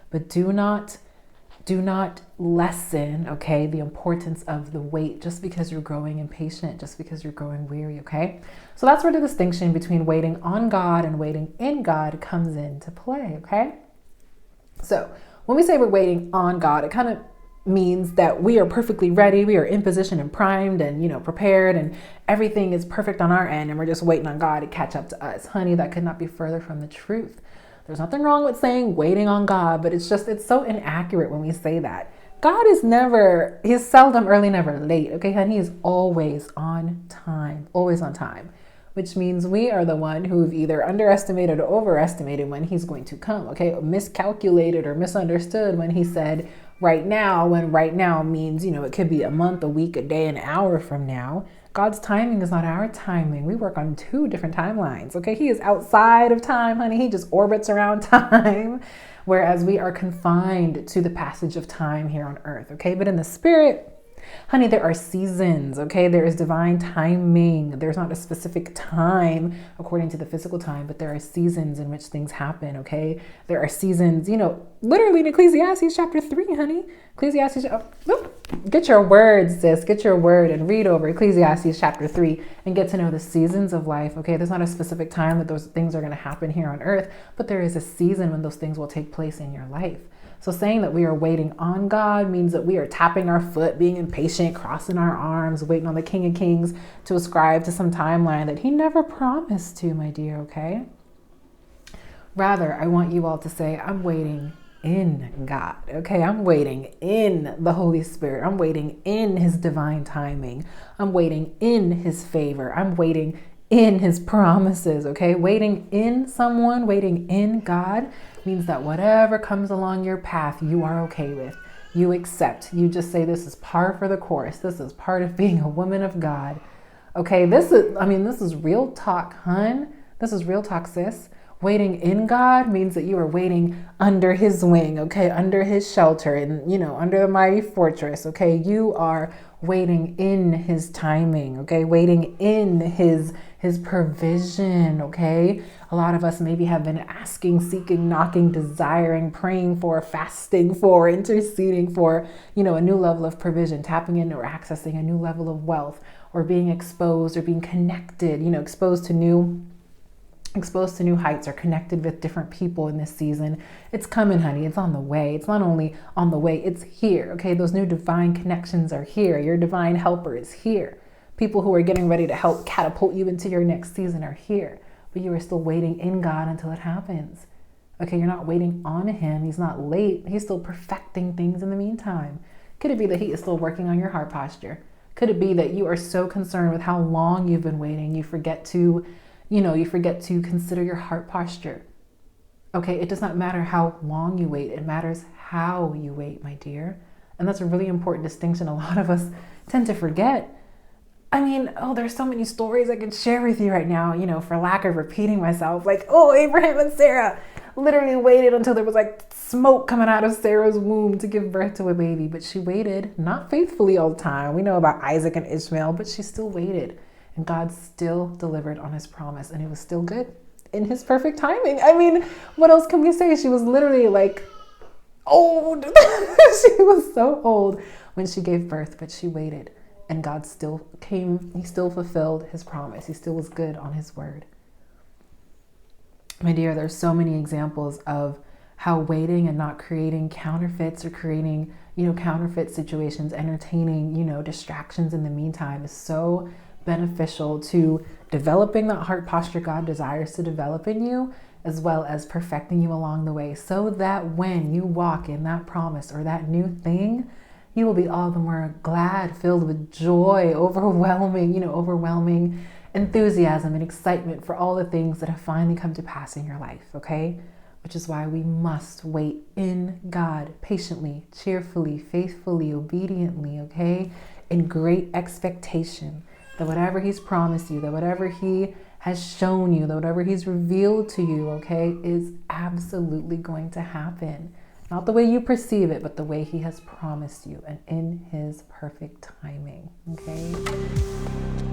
but do not lessen, okay, the importance of the wait just because you're growing impatient, just because you're growing weary, okay? So that's where the distinction between waiting on God and waiting in God comes into play, okay? So when we say we're waiting on God, it kind of means that we are perfectly ready, we are in position and primed and, prepared, and everything is perfect on our end, and we're just waiting on God to catch up to us. Honey, that could not be further from the truth. There's nothing wrong with saying waiting on God, but it's so inaccurate when we say that. God he's seldom early, never late, okay, honey? He is always on time, which means we are the one who've either underestimated or overestimated when he's going to come, okay? Miscalculated or misunderstood when he said right now, when right now means, it could be a month, a week, a day, an hour from now. God's timing is not our timing. We work on two different timelines, okay? He is outside of time, honey. He just orbits around time, whereas we are confined to the passage of time here on earth, okay? But in the spirit, honey, there are seasons, okay? There is divine timing. There's not a specific time according to the physical time, but there are seasons in which things happen, okay? There are seasons, literally in Ecclesiastes chapter 3, honey. Get your word, sis. Get your word and read over Ecclesiastes chapter 3 and get to know the seasons of life, okay? There's not a specific time that those things are going to happen here on earth, but there is a season when those things will take place in your life. So saying that we are waiting on God means that we are tapping our foot, being impatient, crossing our arms, waiting on the King of Kings to ascribe to some timeline that he never promised to, my dear, okay? Rather, I want you all to say, I'm waiting in God, okay? I'm waiting in the Holy Spirit. I'm waiting in his divine timing. I'm waiting in his favor. I'm waiting in his promises, okay? Waiting in someone, waiting in God means that whatever comes along your path, you are okay with. You accept. You just say, this is par for the course. This is part of being a woman of God. Okay, this is real talk, hun. This is real talk, sis. Waiting in God means that you are waiting under his wing, okay? Under his shelter and, under the mighty fortress, okay? You are waiting in his timing, okay? Waiting in his provision, okay? A lot of us maybe have been asking, seeking, knocking, desiring, praying for, fasting for, interceding for, a new level of provision, tapping into or accessing a new level of wealth, or being exposed or being connected, exposed to new heights, or connected with different people in this season. It's coming, honey. It's on the way. It's not only on the way, it's here, okay? Those new divine connections are here. Your divine helper is here. People who are getting ready to help catapult you into your next season are here, but you are still waiting in God until it happens. Okay, you're not waiting on him. He's not late. He's still perfecting things in the meantime. Could it be that he is still working on your heart posture? Could it be that you are so concerned with how long you've been waiting, you forget to consider your heart posture? Okay, it does not matter how long you wait. It matters how you wait, my dear. And that's a really important distinction a lot of us tend to forget. There's so many stories I could share with you right now, for lack of repeating myself. Like, Abraham and Sarah literally waited until there was like smoke coming out of Sarah's womb to give birth to a baby. But she waited, not faithfully all the time. We know about Isaac and Ishmael, but she still waited. And God still delivered on his promise, and it was still good in his perfect timing. What else can we say? She was literally like old. She was so old when she gave birth, but she waited. And God still came. He still fulfilled his promise. He still was good on his word. My dear, there's so many examples of how waiting and not creating counterfeits or creating, counterfeit situations, entertaining, distractions in the meantime is so beneficial to developing that heart posture God desires to develop in you, as well as perfecting you along the way, so that when you walk in that promise or that new thing, you will be all the more glad, filled with joy, overwhelming enthusiasm and excitement for all the things that have finally come to pass in your life, okay? Which is why we must wait in God patiently, cheerfully, faithfully, obediently, okay? In great expectation that whatever he's promised you, that whatever he has shown you, that whatever he's revealed to you, okay, is absolutely going to happen. Not the way you perceive it, but the way he has promised you, and in his perfect timing, okay?